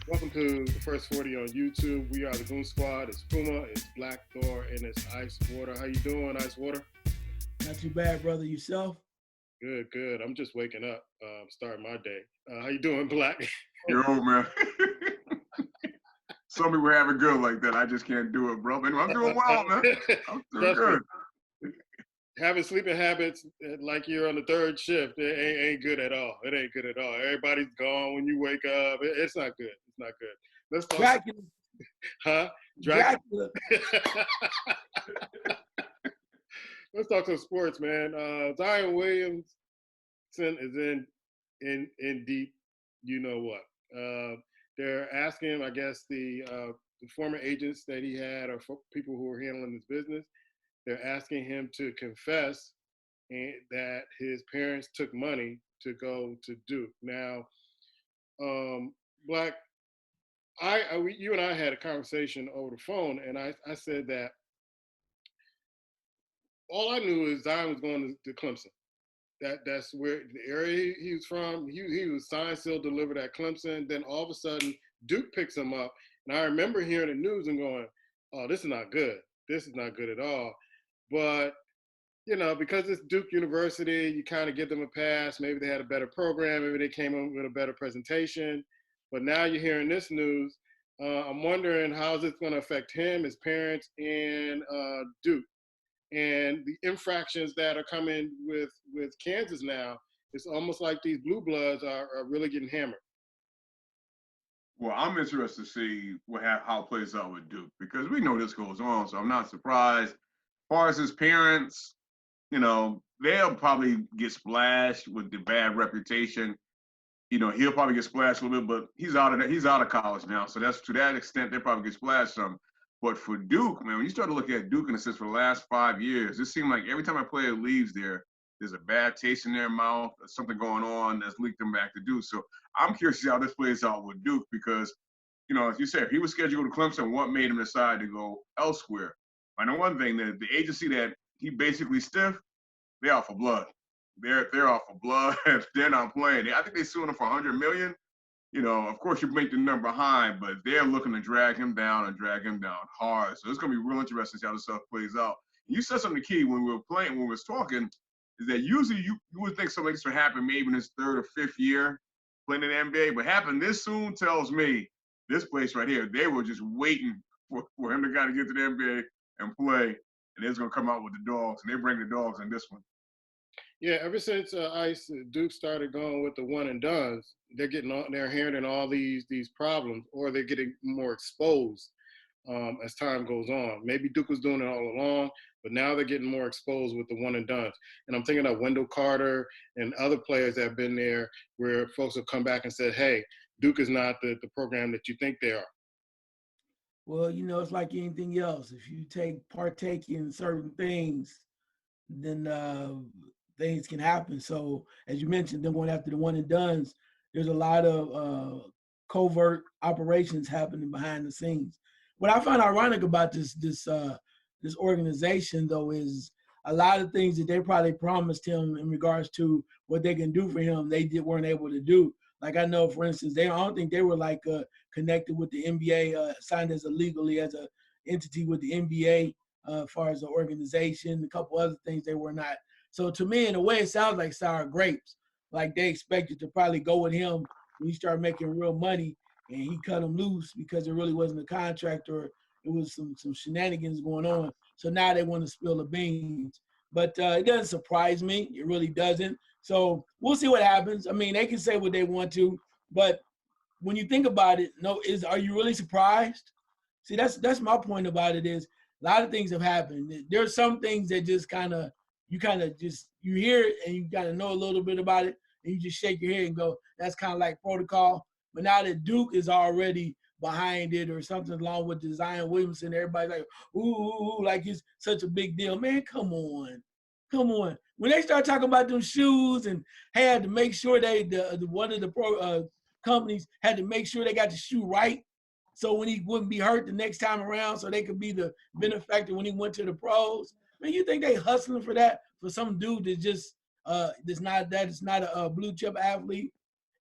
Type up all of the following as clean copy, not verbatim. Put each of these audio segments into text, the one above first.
Welcome to the first 40 on YouTube. We are the Goon Squad. It's Puma, it's Black Thor, and it's Ice Water. How you doing, Ice Water? Not too bad, brother. Yourself? Good, good. I'm just waking up, starting my day. How you doing, Black? Yo, man. Some people have it good like that. I just can't do it, bro. Anyway, I'm doing well, man. I'm doing Trust me, good. having sleeping habits like you're on the third shift, it ain't good at all. It ain't good at all. Everybody's gone when you wake up. It's not good. It's not good. Let's talk. Dracula. Huh? Dracula. Let's talk some sports, man. Zion Williamson is in deep, you know what. They're asking him, I guess, the former agents that he had or people who were handling his business, they're asking him to confess that his parents took money to go to Duke. Now, Black, you and I had a conversation over the phone, and I said that all I knew is Zion was going to Clemson. That's where the area he was from. He was signed, still delivered at Clemson. Then all of a sudden, Duke picks him up, and I remember hearing the news and going, "Oh, this is not good. This is not good at all." But because it's Duke University, you kind of give them a pass. Maybe they had a better program. Maybe they came in with a better presentation. But now you're hearing this news. I'm wondering how is this going to affect him, his parents, and Duke. And the infractions that are coming with Kansas now, it's almost like these blue bloods are really getting hammered. Well, I'm interested to see how it plays out with Duke because we know this goes on, so I'm not surprised. As far as his parents, they'll probably get splashed with the bad reputation. He'll probably get splashed a little bit, but he's out of college now, so that's to that extent they probably get splashed some. But for Duke, man, when you start to look at Duke in a sense for the last 5 years, it seemed like every time a player leaves there's a bad taste in their mouth, there's something going on that's linked them back to Duke. So I'm curious to see how this plays out with Duke because, as you said, if he was scheduled to Clemson, what made him decide to go elsewhere? I know one thing, that the agency that he basically stiffed, they're out for blood. They're out for blood. They're not playing. I think they're suing him for $100 million. Of course you make the number high, but they're looking to drag him down hard. So it's going to be real interesting to see how this stuff plays out. You said something key when we were talking, is that usually you would think something like this would happen maybe in his third or fifth year playing in the NBA, but happening this soon tells me this place right here, they were just waiting for him to kind of get to the NBA and play, and they're going to come out with the dogs, and they bring the dogs in this one. Yeah, ever since Duke started going with the one and dones, they're inheriting all these problems, or they're getting more exposed as time goes on. Maybe Duke was doing it all along, but now they're getting more exposed with the one and dones. And I'm thinking of Wendell Carter and other players that have been there, where folks have come back and said, "Hey, Duke is not the program that you think they are." Well, it's like anything else. If you partake in certain things, then things can happen. So as you mentioned, then going after the one and dones, there's a lot of covert operations happening behind the scenes. What I find ironic about this organization though is a lot of things that they probably promised him in regards to what they can do for him, weren't able to do. Like I know, for instance, I don't think they were connected with the NBA, signed as legally as a entity with the NBA, as far as the organization, a couple other things they were not. So to me, in a way, it sounds like sour grapes. Like they expected to probably go with him when he started making real money, and he cut him loose because it really wasn't a contract or it was some shenanigans going on. So now they want to spill the beans. But it doesn't surprise me. It really doesn't. So we'll see what happens. I mean, they can say what they want to, but when you think about it, are you really surprised? See, that's my point about it is a lot of things have happened. There's some things that just you hear it and you kind of know a little bit about it and you just shake your head and go, that's kind of like protocol. But now that Duke is already behind it or something along with the Zion Williamson, everybody's like, ooh, like it's such a big deal. Man, come on. When they start talking about them shoes and had to make sure one of the pro companies had to make sure they got the shoe right, so when he wouldn't be hurt the next time around, so they could be the benefactor when he went to the pros. Man, you think they hustling for that for some dude that's just that's not a blue chip athlete?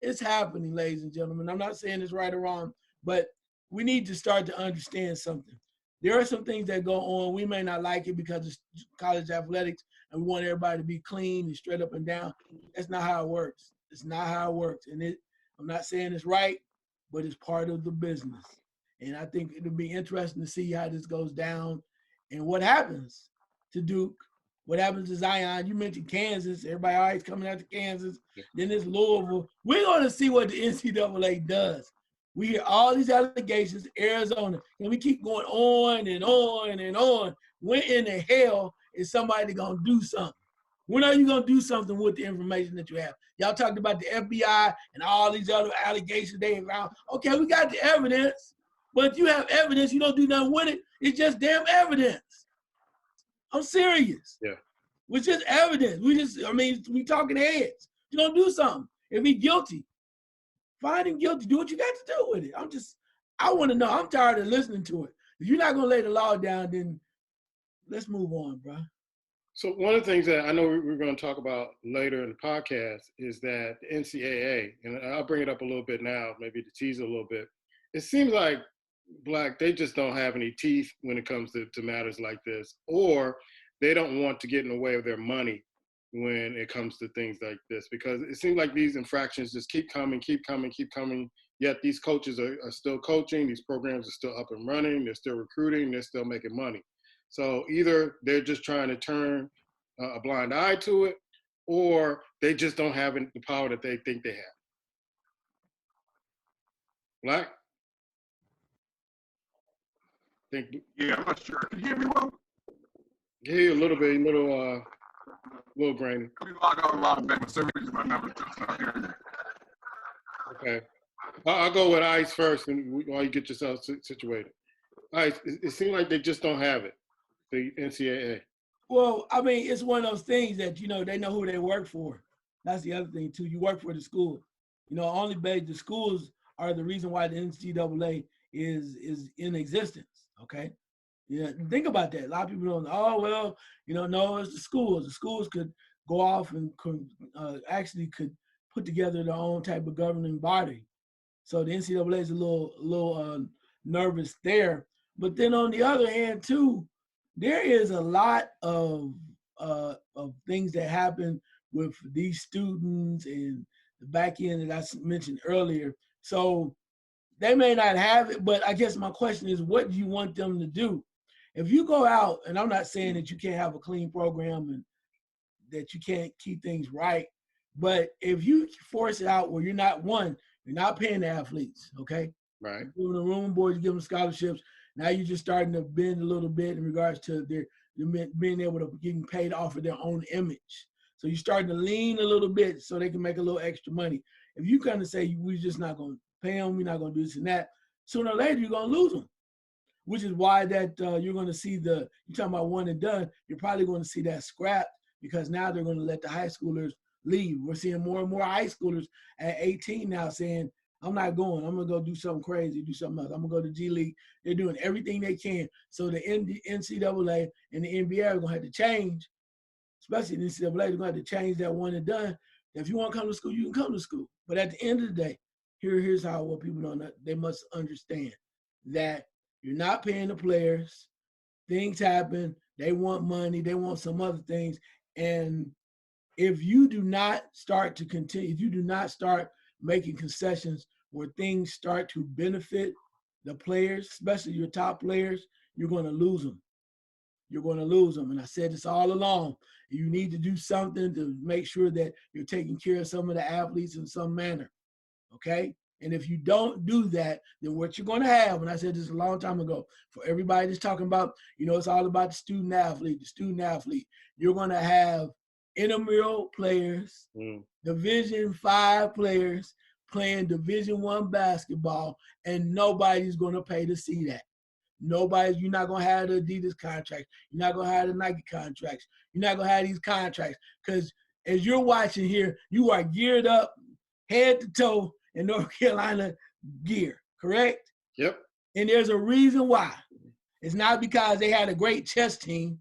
It's happening, ladies and gentlemen. I'm not saying it's right or wrong, But we need to start to understand something. There are some things that go on. We may not like it because it's college athletics and we want everybody to be clean and straight up and down. That's not how it works. It's not how it works. And I'm not saying it's right, but it's part of the business. And I think it'll be interesting to see how this goes down and what happens to Duke, what happens to Zion. You mentioned Kansas. Everybody always coming out to Kansas. Then there's Louisville. We're going to see what the NCAA does. We hear all these allegations, Arizona, and we keep going on and on and on. When in the hell is somebody going to do something? When are you going to do something with the information that you have? Y'all talked about the FBI and all these other allegations they found. Okay, we got the evidence, but if you have evidence, you don't do nothing with it. It's just damn evidence. I'm serious. Yeah. It's just evidence. We talking heads. You're going to do something. If he's guilty, find him guilty. Do what you got to do with it. I want to know. I'm tired of listening to it. If you're not going to lay the law down, then let's move on, bro. So one of the things that I know we're going to talk about later in the podcast is that the NCAA, and I'll bring it up a little bit now, maybe to tease a little bit. It seems like they just don't have any teeth when it comes to matters like this, or they don't want to get in the way of their money when it comes to things like this, because it seems like these infractions just keep coming, yet these coaches are still coaching, these programs are still up and running, they're still recruiting, they're still making money. So either they're just trying to turn a blind eye to it, or they just don't have the power that they think they have. Black? Yeah, I'm not sure. Can you hear me well? Yeah, a little bit, little grainy. Let me log out a lot of that. For some reason, my number just not hearing you. Okay. I'll go with Ice first while you get yourself situated. Ice, it seems like they just don't have it, the NCAA. Well, I mean, it's one of those things that, they know who they work for. That's the other thing, too. You work for the school. Only the schools are the reason why the NCAA is in existence, okay? Yeah, think about that. A lot of people don't, no, it's the schools. The schools could go off and actually could put together their own type of governing body. So the NCAA is a little nervous there. But then on the other hand, too, there is a lot of things that happen with these students and the back end that I mentioned earlier. So they may not have it, but I guess my question is, what do you want them to do? If you go out, and I'm not saying that you can't have a clean program and that you can't keep things right, but if you force it out where you're not paying the athletes, okay? Right. You're giving the room boys, you give them scholarships. Now you're just starting to bend a little bit in regards to their being able to getting paid off of their own image. So you're starting to lean a little bit so they can make a little extra money. If you kind of say, we're just not going to pay them, we're not going to do this and that, sooner or later you're going to lose them. Which is why that you're going to see you're talking about one and done, you're probably going to see that scrapped because now they're going to let the high schoolers leave. We're seeing more and more high schoolers at 18 now saying, I'm not going. I'm going to go do something crazy, do something else. I'm going to go to G League. They're doing everything they can. So the NCAA and the NBA are going to have to change, especially the NCAA, they're going to have to change that one and done. If you want to come to school, you can come to school. But at the end of the day, here's how what people don't know. They must understand that you're not paying the players. Things happen. They want money. They want some other things. And if you do not start to continue, if you do not start making concessions where things start to benefit the players, especially your top players, you're going to lose them. You're going to lose them. And I said this all along. You need to do something to make sure that you're taking care of some of the athletes in some manner. Okay? And if you don't do that, then what you're going to have, and I said this a long time ago, for everybody that's talking about, it's all about the student athlete, you're going to have intramural players, Division V players playing Division I basketball, and nobody's going to pay to see that. You're not going to have the Adidas contracts. You're not going to have the Nike contracts. You're not going to have these contracts because as you're watching here, you are geared up head to toe in North Carolina gear, correct? Yep. And there's a reason why. It's not because they had a great chess team.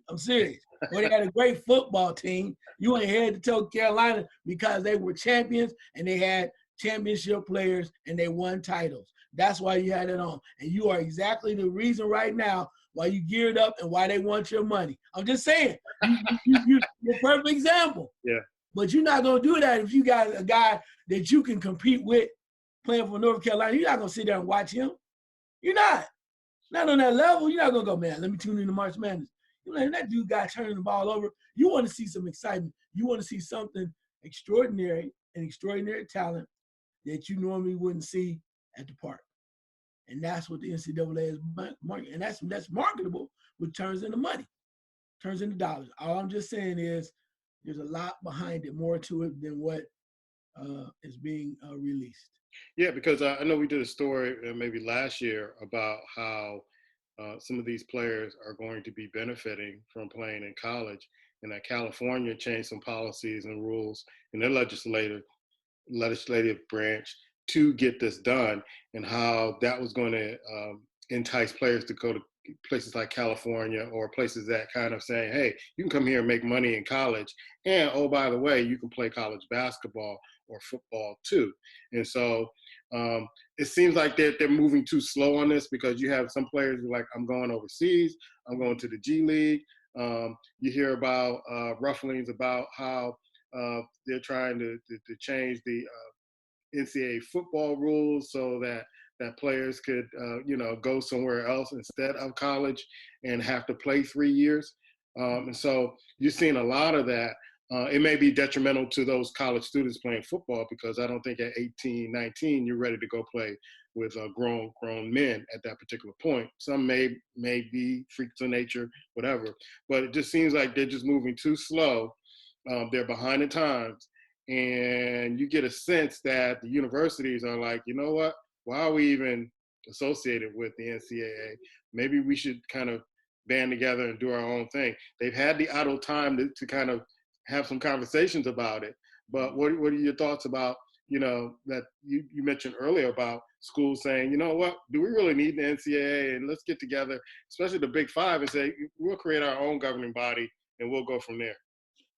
I'm serious. Or they had a great football team. You went head to toe Carolina because they were champions and they had championship players and they won titles. That's why you had it on. And you are exactly the reason right now why you geared up and why they want your money. I'm just saying, you're a perfect example. Yeah. But you're not going to do that if you got a guy that you can compete with playing for North Carolina. You're not going to sit there and watch him. You're not. Not on that level. You're not going to go, man, let me tune into March Madness. You're like, that dude got turning the ball over. You want to see some excitement. You want to see something extraordinary, an extraordinary talent that you normally wouldn't see at the park. And that's what the NCAA is marketing. And that's marketable, which turns into money, turns into dollars. All I'm just saying is there's a lot behind it, more to it than what is being released. Yeah, because I know we did a story maybe last year about how some of these players are going to be benefiting from playing in college, and that California changed some policies and rules in their legislative branch to get this done, and how that was going to entice players to go to places like California or places that kind of saying, hey, you can come here and make money in college. And, oh, by the way, you can play college basketball or football too. And so it seems like they're moving too slow on this, because you have some players who are like, I'm going overseas, I'm going to the G League. You hear about rufflings about how they're trying to change the NCAA football rules so that players could, go somewhere else instead of college and have to play 3 years. And so you're seeing a lot of that. It may be detrimental to those college students playing football, because I don't think at 18, 19, you're ready to go play with grown men at that particular point. Some may be freaks of nature, whatever. But it just seems like they're just moving too slow. They're behind the times. And you get a sense that the universities are like, you know what? Why are we even associated with the NCAA? Maybe we should kind of band together and do our own thing. They've had the idle time to kind of have some conversations about it. But what are your thoughts about, that you mentioned earlier about schools saying, you know what, do we really need the NCAA? And let's get together, especially the Big Five, and say, we'll create our own governing body and we'll go from there.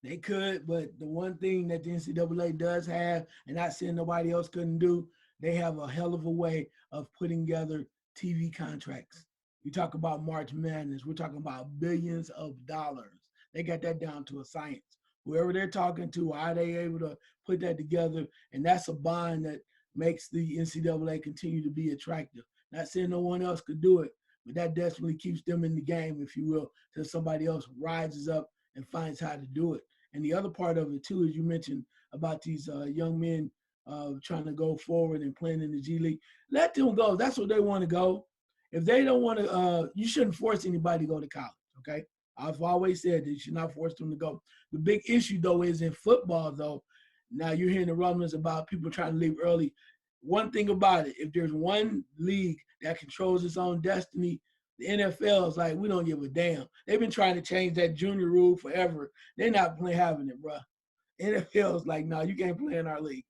They could, but the one thing that the NCAA does have, and not saying nobody else couldn't do, they have a hell of a way of putting together TV contracts. You talk about March Madness, we're talking about billions of dollars. They got that down to a science. Whoever they're talking to, how they able to put that together, and that's a bond that makes the NCAA continue to be attractive. Not saying no one else could do it, but that definitely keeps them in the game, if you will, till somebody else rises up and finds how to do it. And the other part of it too, as you mentioned about these young men trying to go forward and playing in the G League, let them go. That's what they want to go. If they don't want to, you shouldn't force anybody to go to college, okay? I've always said that you should not force them to go. The big issue, though, is in football, though. Now you're hearing the rumblings about people trying to leave early. One thing about it, if there's one league that controls its own destiny, the NFL is like, we don't give a damn. They've been trying to change that junior rule forever. They're not having it, bro. NFL is like, no, you can't play in our league.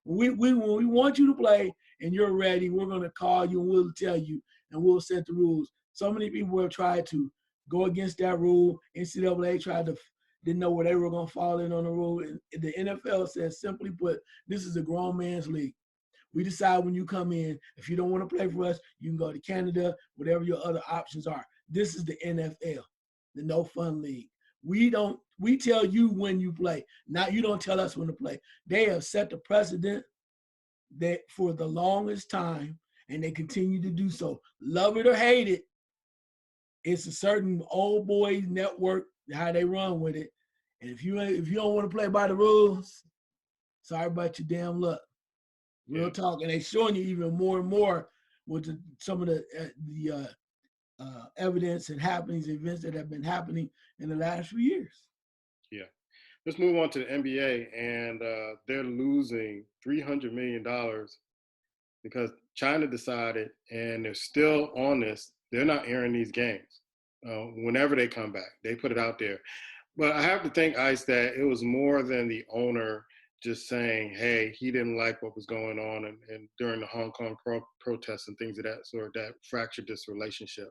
When we want you to play and you're ready, we're going to call you and we'll tell you and we'll set the rules. So many people have tried to go against that rule. NCAA didn't know where they were going to fall in on the rule. And the NFL says, simply put, this is a grown man's league. We decide when you come in. If you don't want to play for us, you can go to Canada, whatever your other options are. This is the NFL, the no fun league. We tell you when you play. Now you don't tell us when to play. They have set the precedent that for the longest time, and they continue to do so. Love it or hate it, it's a certain old boys network, how they run with it. And if you don't want to play by the rules, sorry about your damn luck. Real talk, and they're showing you even more and more with some of the evidence and happenings, events that have been happening in the last few years. Yeah. Let's move on to the NBA, and they're losing $300 million because China decided, and they're still on this, they're not airing these games. Whenever they come back, they put it out there. But I have to think, Ice, that it was more than the owner just saying, hey, he didn't like what was going on and during the Hong Kong protests and things of that sort that fractured this relationship.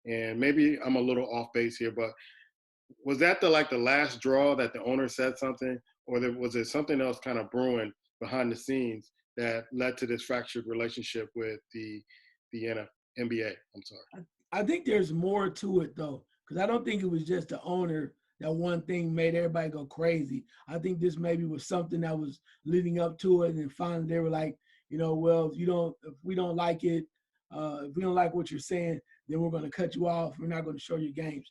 And maybe I'm a little off base here, but was that the last draw that the owner said something, or was there something else kind of brewing behind the scenes that led to this fractured relationship with the NBA. I'm sorry. I think there's more to it though, because I don't think it was just the owner that one thing made everybody go crazy. I think this maybe was something that was leading up to it, and finally they were like, well, if we don't like it, if we don't like what you're saying, then we're going to cut you off. We're not going to show you games.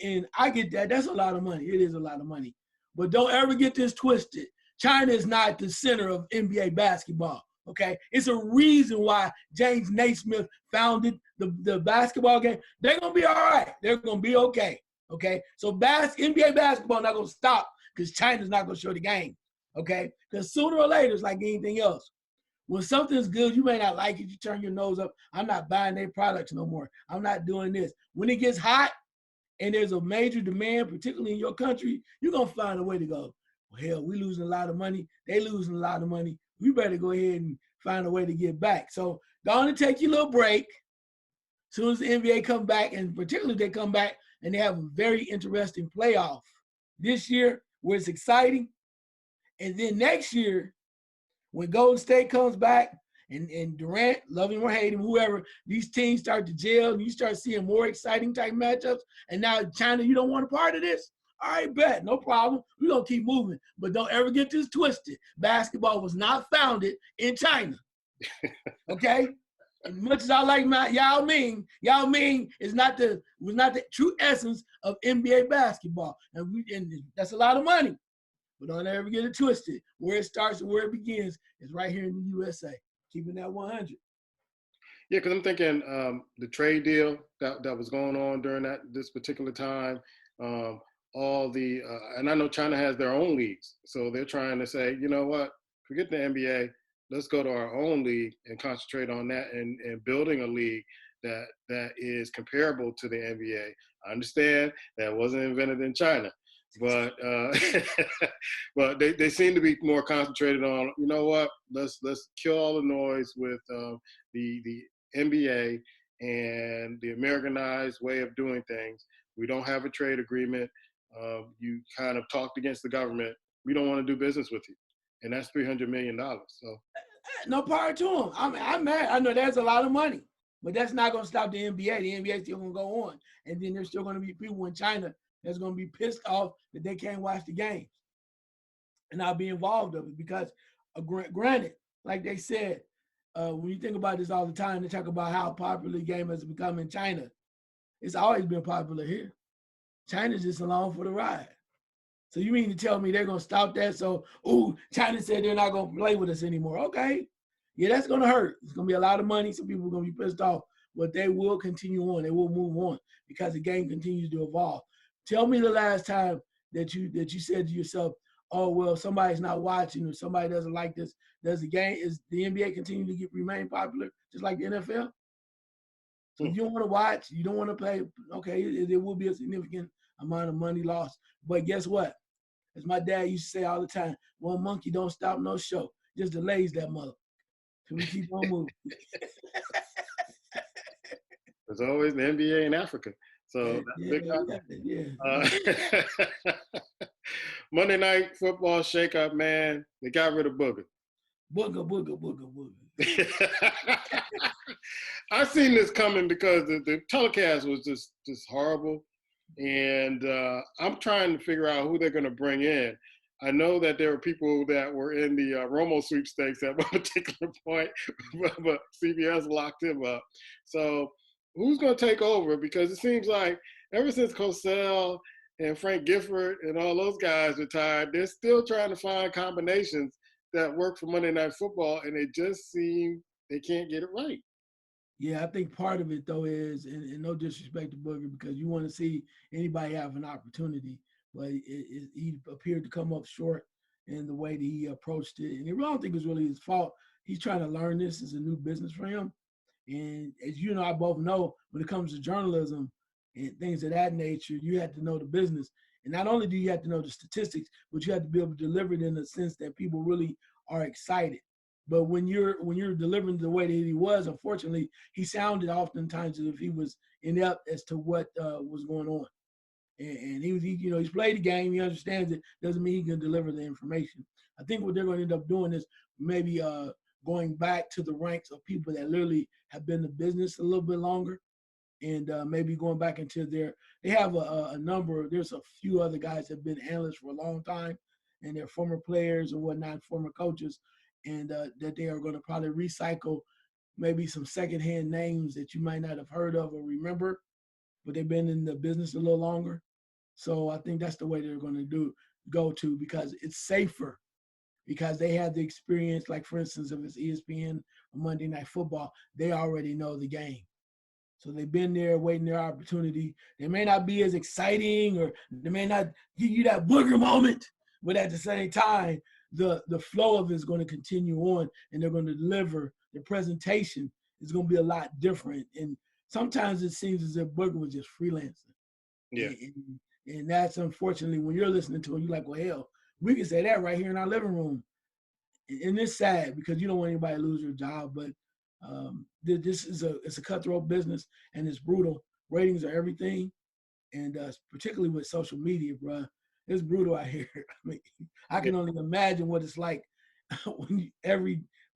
And I get that. That's a lot of money. It is a lot of money. But don't ever get this twisted. China is not the center of NBA basketball. Okay, it's a reason why James Naismith founded the basketball game. They're gonna be all right. They're gonna be okay. Okay, so NBA basketball not gonna stop because China's not gonna show the game. Okay, because sooner or later it's like anything else. When something's good, you may not like it. You turn your nose up. I'm not buying their products no more. I'm not doing this. When it gets hot and there's a major demand, particularly in your country, you're gonna find a way to go. Well, hell, we losing a lot of money. They losing a lot of money. We better go ahead and find a way to get back. So go on and take your little break. As soon as the NBA come back, and particularly if they come back and they have a very interesting playoff this year where it's exciting. And then next year, when Golden State comes back and Durant, love him or hate him, whoever, these teams start to gel and you start seeing more exciting type matchups. And now China, you don't want a part of this? All right, bet, no problem. We're going to keep moving. But don't ever get this twisted. Basketball was not founded in China. Okay? As much as I like Yao Ming was not the true essence of NBA basketball. And that's a lot of money. But don't ever get it twisted. Where it starts and where it begins is right here in the USA. Keeping that 100. Yeah, because I'm thinking the trade deal that was going on during this particular time, and I know China has their own leagues, so they're trying to say, you know what, forget the NBA, let's go to our own league and concentrate on that and building a league that is comparable to the NBA. I understand that wasn't invented in China, but but they seem to be more concentrated on, you know what, let's kill all the noise with the NBA and the Americanized way of doing things. We don't have a trade agreement. You kind of talked against the government. We don't want to do business with you. And that's $300 million. So no power to them. I'm mad. I know that's a lot of money, but that's not going to stop the NBA. The NBA is still going to go on. And then there's still going to be people in China that's going to be pissed off that they can't watch the games and not be involved of it. Because granted, like they said, when you think about this all the time, they talk about how popular the game has become in China. It's always been popular here. China's just along for the ride. So you mean to tell me they're going to stop that? So, China said they're not going to play with us anymore. Okay. Yeah, that's going to hurt. It's going to be a lot of money. Some people are going to be pissed off, but they will continue on. They will move on because the game continues to evolve. Tell me the last time that you said to yourself, oh, well, somebody's not watching or somebody doesn't like this. Does the NBA continue to remain popular just like the NFL? So if you don't want to watch, you don't want to play, okay, there will be a significant amount of money lost. But guess what? As my dad used to say all the time, one monkey don't stop no show. Just delays that mother. So we keep on moving. There's always the NBA in Africa. So that's Monday Night Football shakeup, man. They got rid of Booger. Booger. I've seen this coming because the telecast was just horrible. And I'm trying to figure out who they're going to bring in. I know that there were people that were in the Romo sweepstakes at one particular point, but CBS locked him up. So who's going to take over? Because it seems like ever since Cosell and Frank Gifford and all those guys retired, they're still trying to find combinations that work for Monday Night Football, and they just seem they can't get it right. Yeah, I think part of it, though, is, and no disrespect to Booger, because you want to see anybody have an opportunity, but he appeared to come up short in the way that he approached it. And I don't think it's really his fault. He's trying to learn this as a new business for him. And as you and I both know, when it comes to journalism and things of that nature, you have to know the business. And not only do you have to know the statistics, but you have to be able to deliver it in a sense that people really are excited. But when you're delivering the way that he was, unfortunately, he sounded oftentimes as if he was inept as to what was going on. And he's played the game. He understands it. Doesn't mean he can deliver the information. I think what they're going to end up doing is maybe going back to the ranks of people that literally have been in business a little bit longer, and maybe going back into they have a number, there's a few other guys that have been analysts for a long time, and they're former players and whatnot, former coaches, and that they are going to probably recycle maybe some secondhand names that you might not have heard of or remember, but they've been in the business a little longer. So I think that's the way they're going to go to, because it's safer, because they have the experience. Like, for instance, if it's ESPN or Monday Night Football, they already know the game. So they've been there waiting their opportunity. They may not be as exciting, or they may not give you that booger moment, but at the same time, the flow of it is going to continue on, and they're going to deliver. The presentation is going to be a lot different. And sometimes it seems as if Booger was just freelancing. Yeah. And that's, unfortunately, when you're listening to him, you're like, well, hell, we can say that right here in our living room. And it's sad, because you don't want anybody to lose their job, but this is it's a cutthroat business, and it's brutal. Ratings are everything, and particularly with social media, bro, it's brutal out here. I mean, I can only imagine what it's like when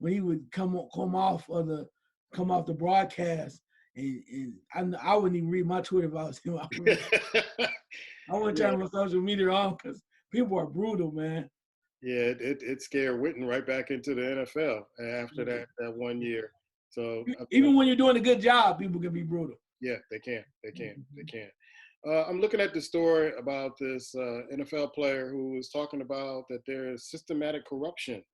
he would come off the broadcast, and I wouldn't even read my Twitter if I was him. I wouldn't turn my social media on, because people are brutal, man. Yeah, it scared Witten right back into the NFL after that 1 year. So even when you're doing a good job, people can be brutal. Yeah, they can. I'm looking at the story about this NFL player who was talking about that there is systematic corruption,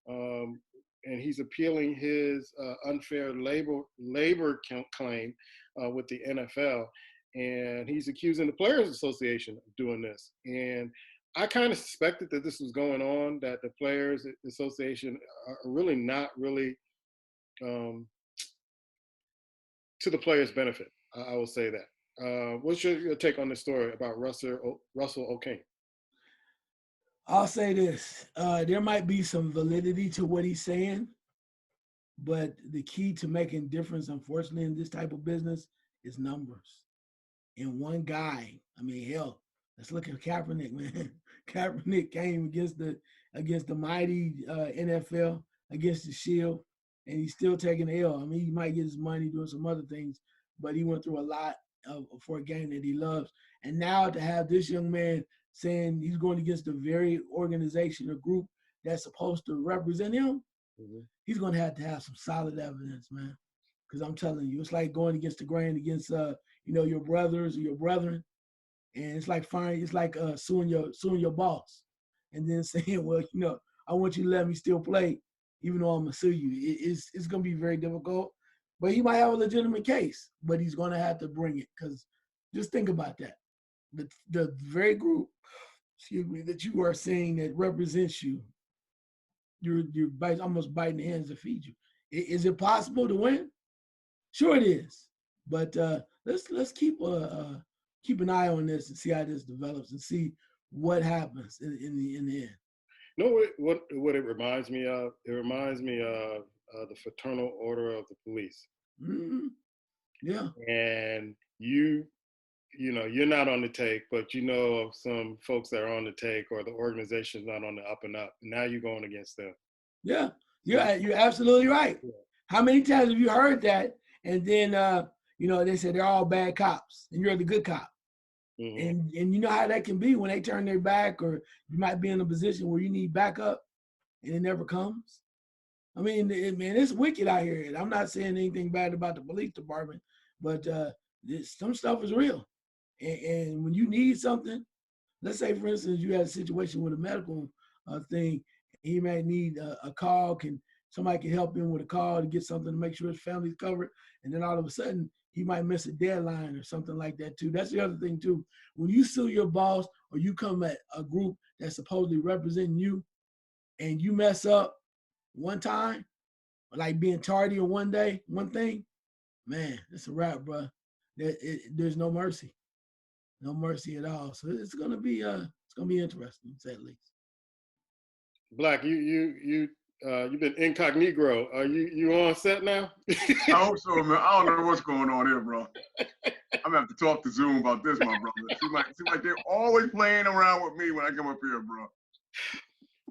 and he's appealing his unfair labor claim with the NFL, and he's accusing the Players Association of doing this. And I kind of suspected that this was going on, that the Players Association are really not to the players' benefit. I will say that. What's your take on this story about Russell O'Kane? I'll say this. There might be some validity to what he's saying, but the key to making difference, unfortunately, in this type of business is numbers. And one guy, I mean, hell, let's look at Kaepernick, man. Kaepernick came against the mighty NFL, against the Shield, and he's still taking the L. I mean, he might get his money doing some other things, but he went through a lot for a game that he loves. And now to have this young man saying he's going against the very organization or group that's supposed to represent him, he's going to have some solid evidence, man. Because I'm telling you, it's like going against the grain, against your brothers or your brethren, and it's like suing your boss, and then saying, well, I want you to let me still play, even though I'm gonna sue you. It's gonna be very difficult, but he might have a legitimate case, but he's gonna have to bring it, because just think about that. The very group, that you are saying that represents you, you're almost biting the hands that feed you. Is it possible to win? Sure it is, but let's keep an eye on this and see how this develops and see what happens in the end. You know what it reminds me of? It reminds me of the Fraternal Order of the Police. Mm-hmm. Yeah. And you're not on the take, but you know of some folks that are on the take, or the organization's not on the up and up. Now you're going against them. Yeah, you're absolutely right. Yeah. How many times have you heard that? And then they say they're all bad cops, and you're the good cop. Mm-hmm. And you know how that can be when they turn their back, or you might be in a position where you need backup, and it never comes. I mean, it's wicked out here. I'm not saying anything bad about the police department, but some stuff is real. And when you need something, let's say, for instance, you had a situation with a medical thing, he might need a call. Somebody can help him with a call to get something to make sure his family's covered, and then all of a sudden he might miss a deadline or something like that too. That's the other thing too. When you sue your boss, or you come at a group that's supposedly representing you, and you mess up one time, like being tardy on one thing, man, it's a wrap, bro. There's no mercy. No mercy at all. So it's gonna be interesting, to say at least. Black, you've been incognito. Are you on set now? I hope so, man. I don't know what's going on here, bro. I'm gonna have to talk to Zoom about this, my brother. Seems like they're always playing around with me when I come up here, bro.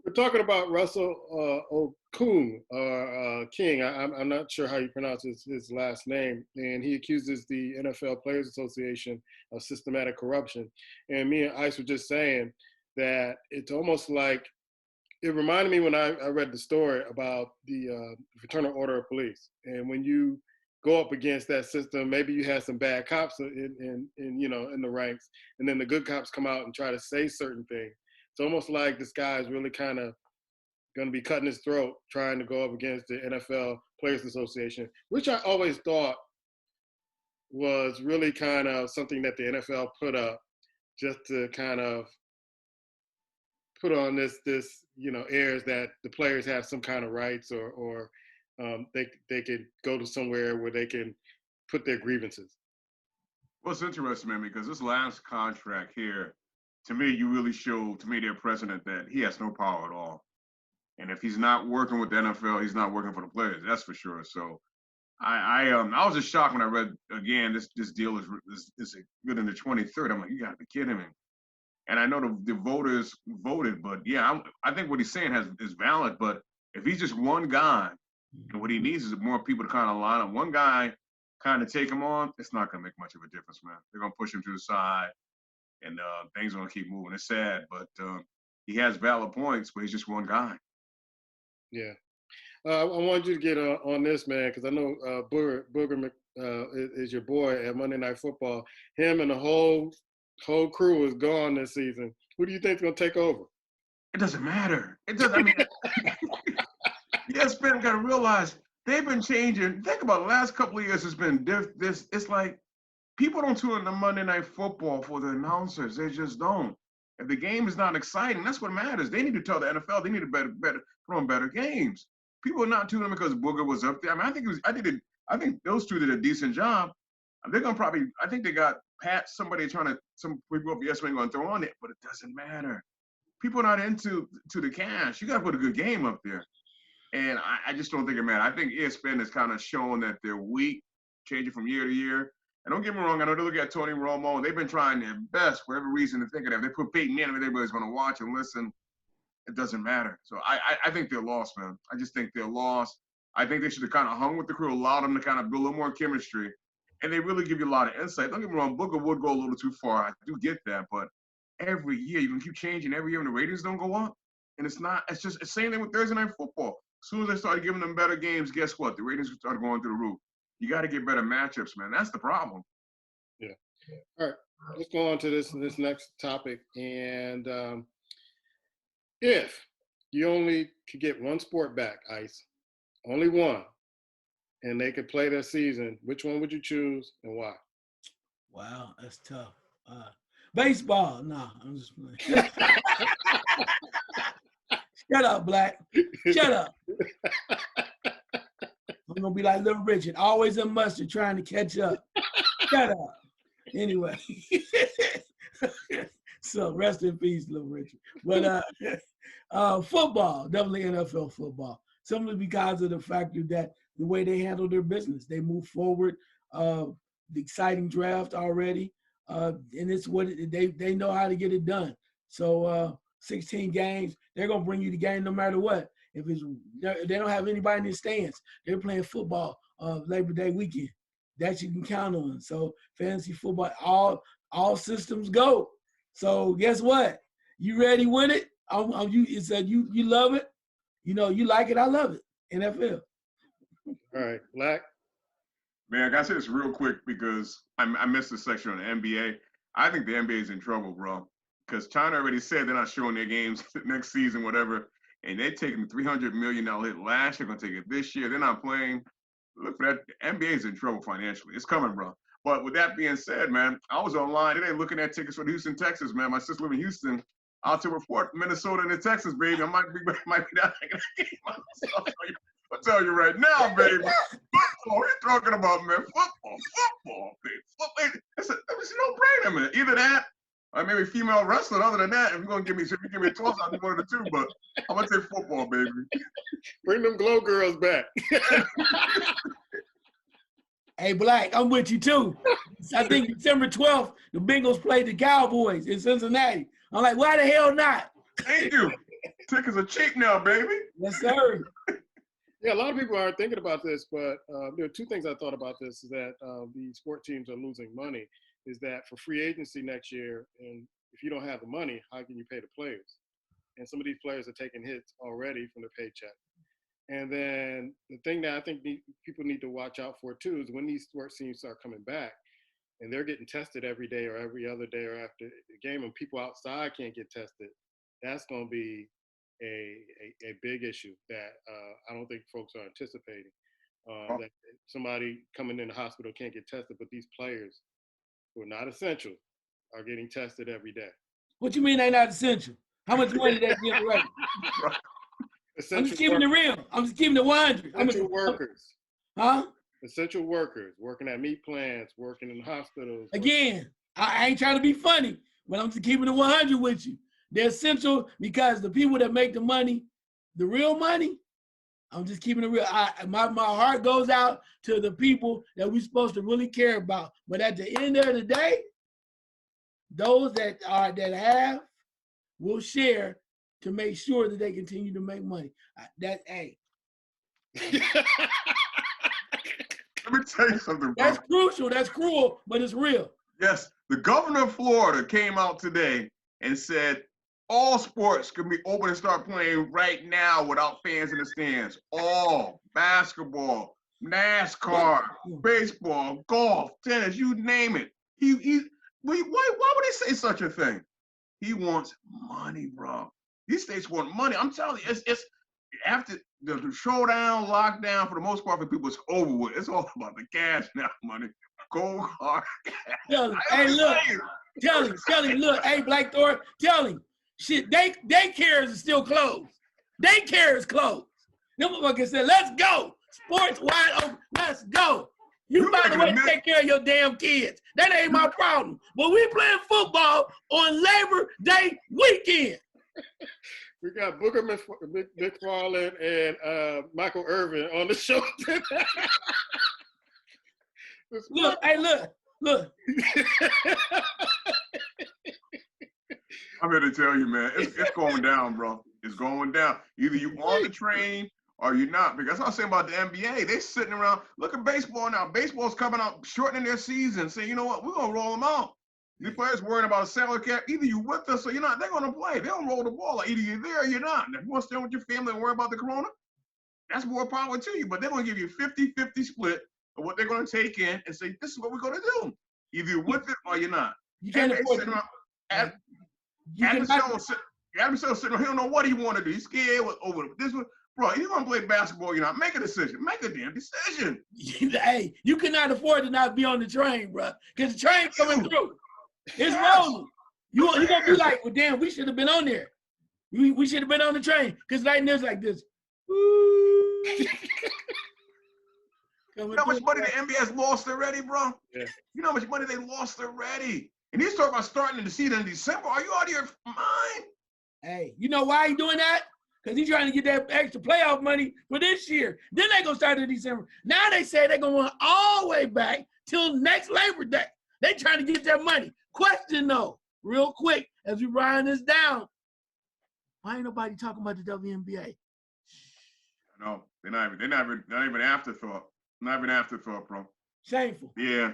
We're talking about Russell Okung, King. I'm not sure how you pronounce his last name. And he accuses the NFL Players Association of systematic corruption. And me and Ice were just saying that it's almost like, it reminded me when I read the story about the Fraternal Order of Police. And when you go up against that system, maybe you have some bad cops in the ranks, and then the good cops come out and try to say certain things. It's almost like this guy is really kind of going to be cutting his throat trying to go up against the NFL Players Association, which I always thought was really kind of something that the NFL put up just to kind of put on this airs that the players have some kind of rights or they could go to somewhere where they can put their grievances. Well, it's interesting, man, because this last contract here, to me, you really showed, to me, their president, that he has no power at all. And if he's not working with the NFL, he's not working for the players. That's for sure. So I was just shocked when I read, again, this deal is good in the 23rd. I'm like, you got to be kidding me. And I know the voters voted, but yeah, I think what he's saying is valid. But if he's just one guy, and what he needs is more people to kind of line up. One guy kind of take him on, it's not going to make much of a difference, man. They're going to push him to the side, and things are going to keep moving. It's sad, but he has valid points, but he's just one guy. Yeah. I wanted you to get on this, man, because I know Booger is your boy at Monday Night Football. Him and the whole crew is gone this season. Who do you think is going to take over? It doesn't matter. It doesn't. I mean, ESPN got to realize they've been changing. Think about the last couple of years. It's been this. It's like people don't tune into Monday Night Football for the announcers. They just don't. If the game is not exciting, that's what matters. They need to tell the NFL they need to better put on better games. People are not tuning in because Booger was up there. I mean, I think those two did a decent job. They're gonna probably. I think they got somebody some people up ESPN going to throw on it, but it doesn't matter. People are not into the cash. You got to put a good game up there. And I just don't think it matters. I think ESPN has kind of shown that they're weak, changing from year to year. And don't get me wrong, I know they look at Tony Romo, and they've been trying their best for every reason to think of that. If they put Peyton in, everybody's going to watch and listen. It doesn't matter. So I think they're lost, man. I just think they're lost. I think they should have kind of hung with the crew, allowed them to kind of build a little more chemistry. And they really give you a lot of insight. Don't get me wrong, Booker would go a little too far. I do get that. But every year, you can keep changing every year and the ratings don't go up. And it's just the same thing with Thursday Night Football. As soon as they started giving them better games, guess what? The ratings started going through the roof. You got to get better matchups, man. That's the problem. Yeah. All right. Let's go on to this next topic. And if you only could get one sport back, Ice, only one, and they could play their season, which one would you choose and why? Wow, that's tough. Baseball. No, I'm just playing. Shut up, Black. Shut up. I'm going to be like Little Richard, always in mustard trying to catch up. Shut up. Anyway. So rest in peace, Little Richard. But football, definitely NFL football. Simply because of the factor that the way they handle their business. They move forward. The exciting draft already. And it's what they know how to get it done. So 16 games, they're going to bring you the game no matter what. If they don't have anybody in the stands, they're playing football Labor Day weekend. That you can count on. So fantasy football, all systems go. So guess what? You ready to win it? You love it. You know, you like it. I love it. NFL. All right, Black. Man, I got to say this real quick because I missed the section on the NBA. I think the NBA is in trouble, bro. Because China already said they're not showing their games next season, whatever. And they're taking the $300 million hit last year. They're going to take it this year. They're not playing. Look for that. The NBA is in trouble financially. It's coming, bro. But with that being said, man, I was online today looking at tickets for Houston, Texas, man. My sister lives in Houston. Out to report Minnesota and Texas, baby. I might be down there in the game. I'll tell you right now, baby. Football. What are you talking about, man? Football, baby. It's a no-brainer, man. Either that or maybe female wrestling. Other than that, if you're if you give me a toss, I'll do one of the two. But I'm going to say football, baby. Bring them Glow Girls back. Hey, Black, I'm with you, too. I think December 12th, the Bengals played the Cowboys in Cincinnati. I'm like, why the hell not? Thank you. Tickets are cheap now, baby. Yes, sir. Yeah, a lot of people aren't thinking about this, but there are two things I thought about this: is that the sport teams are losing money. Is that for free agency next year, and if you don't have the money, how can you pay the players? And some of these players are taking hits already from their paycheck. And then the thing that I think people need to watch out for too is when these sports teams start coming back, and they're getting tested every day or every other day or after the game, and people outside can't get tested. That's going to be a big issue that I don't think folks are anticipating. That somebody coming in the hospital can't get tested, but these players who are not essential are getting tested every day. What you mean they not essential? How much money they give away? I'm just keeping it real. I'm just keeping it 100. Essential workers. Huh? Essential workers working at meat plants, working in hospitals. Again, I ain't trying to be funny, but I'm just keeping it 100 with you. They're essential because the people that make the money, the real money, I'm just keeping it real. My heart goes out to the people that we're supposed to really care about. But at the end of the day, those that have will share to make sure that they continue to make money. Let me tell you something, bro. That's crucial. That's cruel, but it's real. Yes, the governor of Florida came out today and said all sports can be open and start playing right now without fans in the stands. All basketball, NASCAR, baseball, golf, tennis, you name it. Why would he say such a thing? He wants money, bro. These states want money. I'm telling you, it's after the showdown, lockdown, for the most part, for people, it's over with. It's all about the cash now, money. Go hard. Tell him, hey, look. Tell him, look, hey, Black Thor, tell him. Shit, daycares is still closed. Daycare is closed. Them motherfuckers said, let's go. Sports wide open. Let's go. You find a way to take care of your damn kids. That ain't my problem. But we playing football on Labor Day weekend. We got Booker McFarland and Michael Irvin on the show today. Look. I'm here to tell you, man, it's going down, bro. It's going down. Either you on the train or you're not. Because that's what I'm saying about the NBA. They sitting around. Look at baseball now. Baseball's coming out, shortening their season, saying, you know what, we're going to roll them out. These players worrying about a salary cap. Either you with us or you're not. They're going to play. They don't roll the ball. Either you're there or you're not. And if you want to stay with your family and worry about the corona, that's more power to you. But they're going to give you a 50-50 split of what they're going to take in and say, this is what we're going to do. Either you're with it or you're not. You can't afford it. Adam Silver sitting around, he don't know what he want to do. He's scared over this one. Bro, you want to play basketball, you're not. Make a decision. Make a damn decision. Hey, you cannot afford to not be on the train, bro. Because the train coming through. It's rolling. You're going to be like, well, damn, we should have been on there. We should have been on the train. Because right now it's like this. You know how much money the NBA has lost already, bro? Yeah. You know how much money they lost already? And he's talking about starting the season in December. Are you out of your mind? Hey, you know why he's doing that? Because he's trying to get that extra playoff money for this year. Then they're going to start in December. Now they say they're going to run all the way back till next Labor Day. They trying to get that money. Question, though, real quick, as we ride this down, why ain't nobody talking about the WNBA? No, they're not even afterthought. Not even afterthought, bro. Shameful. Yeah.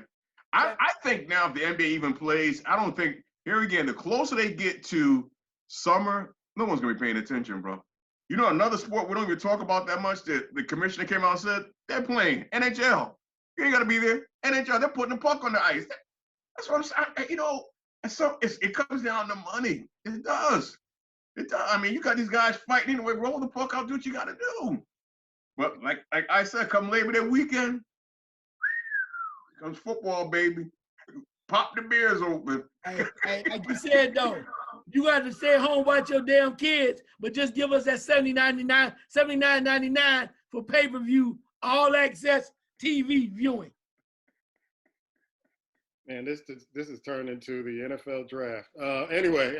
I think now if the NBA even plays, I don't think, here again, the closer they get to summer, no one's going to be paying attention, bro. You know, another sport we don't even talk about that much that the commissioner came out and said, they're playing NHL. You ain't got to be there. NHL, they're putting the puck on the ice. That's what I'm saying. You know, it comes down to money. It does. It does. I mean, you got these guys fighting anyway. Roll the puck out, do what you got to do. But like I said, come Labor Day weekend, comes football, baby. Pop the beers open. Hey, like you said, though, you got to stay home, watch your damn kids, but just give us that $79.99 for pay-per-view, all access TV viewing. Man, this is turned into the NFL draft. Anyway,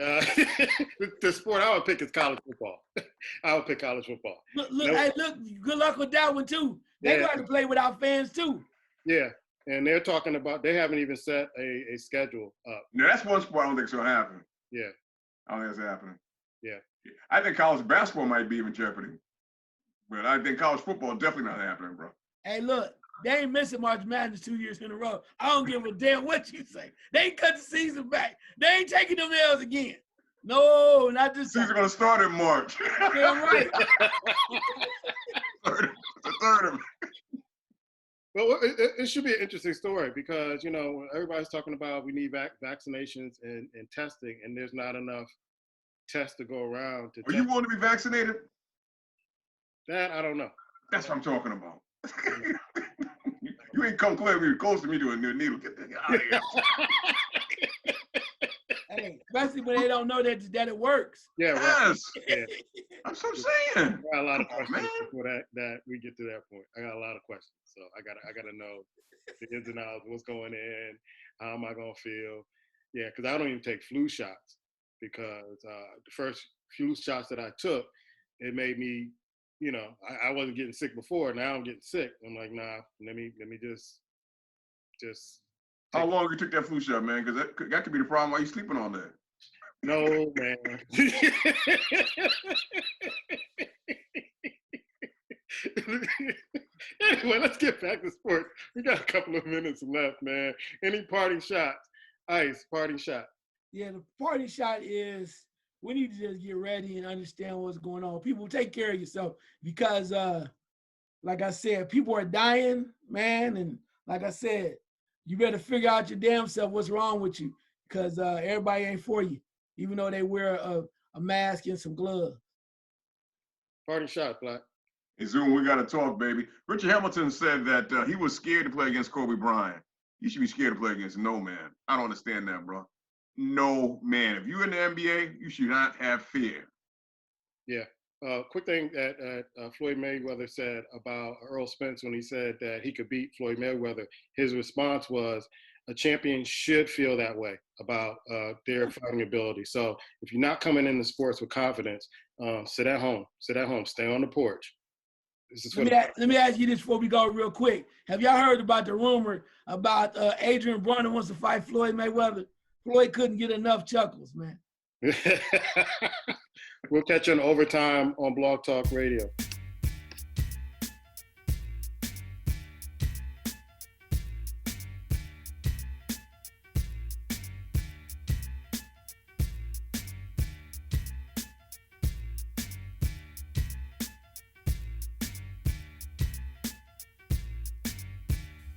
the sport I would pick is college football. I would pick college football. Look, good luck with that one, too. They got to play without fans, too. Yeah, and they're talking about, they haven't even set a schedule up. No, that's one sport I don't think it's going to happen. Yeah. I don't think it's happening. Yeah. I think college basketball might be in jeopardy, but I think college football definitely not happening, bro. Hey, look, they ain't missing March Madness 2 years in a row. I don't give a damn what you say. They ain't cut the season back. They ain't taking them L's again. No, not this Season time. gonna start in March. Damn right. the third of it. Well, it should be an interesting story because, you know, everybody's talking about we need vaccinations and testing, and there's not enough tests to go around. Are you willing to be vaccinated? That, I don't know. That's what I'm talking about. You ain't come close to me to a needle. Get out of here. Hey, especially when they don't know that it works. Yeah, right. Yes. Yeah. That's what I'm saying. I got a lot of Come on, questions man. before that we get to that point. I got a lot of questions, so I gotta know the ins and outs, what's going in, how am I gonna feel? Yeah, because I don't even take flu shots because the first flu shots that I took, it made me, you know, I wasn't getting sick before. Now I'm getting sick. I'm like, nah, let me just. How long you took that flu shot, man? Because that could be the problem why you sleeping all day. No, man. Anyway, let's get back to sports. We got a couple of minutes left, man. Any parting shots? Ice, parting shot. Yeah, the parting shot is we need to just get ready and understand what's going on. People, take care of yourself because, like I said, people are dying, man. And like I said, you better figure out your damn self what's wrong with you because everybody ain't for you, even though they wear a mask and some gloves. Parting shot, Black. Hey, Zoom, we got to talk, baby. Richard Hamilton said that he was scared to play against Kobe Bryant. You should be scared to play against no man. I don't understand that, bro. No man. If you're in the NBA, you should not have fear. Yeah. Quick thing that Floyd Mayweather said about Earl Spence when he said that he could beat Floyd Mayweather. His response was, a champion should feel that way about their fighting ability. So if you're not coming into sports with confidence, sit at home. Sit at home. Stay on the porch. Let me ask you this before we go real quick. Have y'all heard about the rumor about Adrian Broner wants to fight Floyd Mayweather? Floyd couldn't get enough chuckles, man. We'll catch you in overtime on Blog Talk Radio.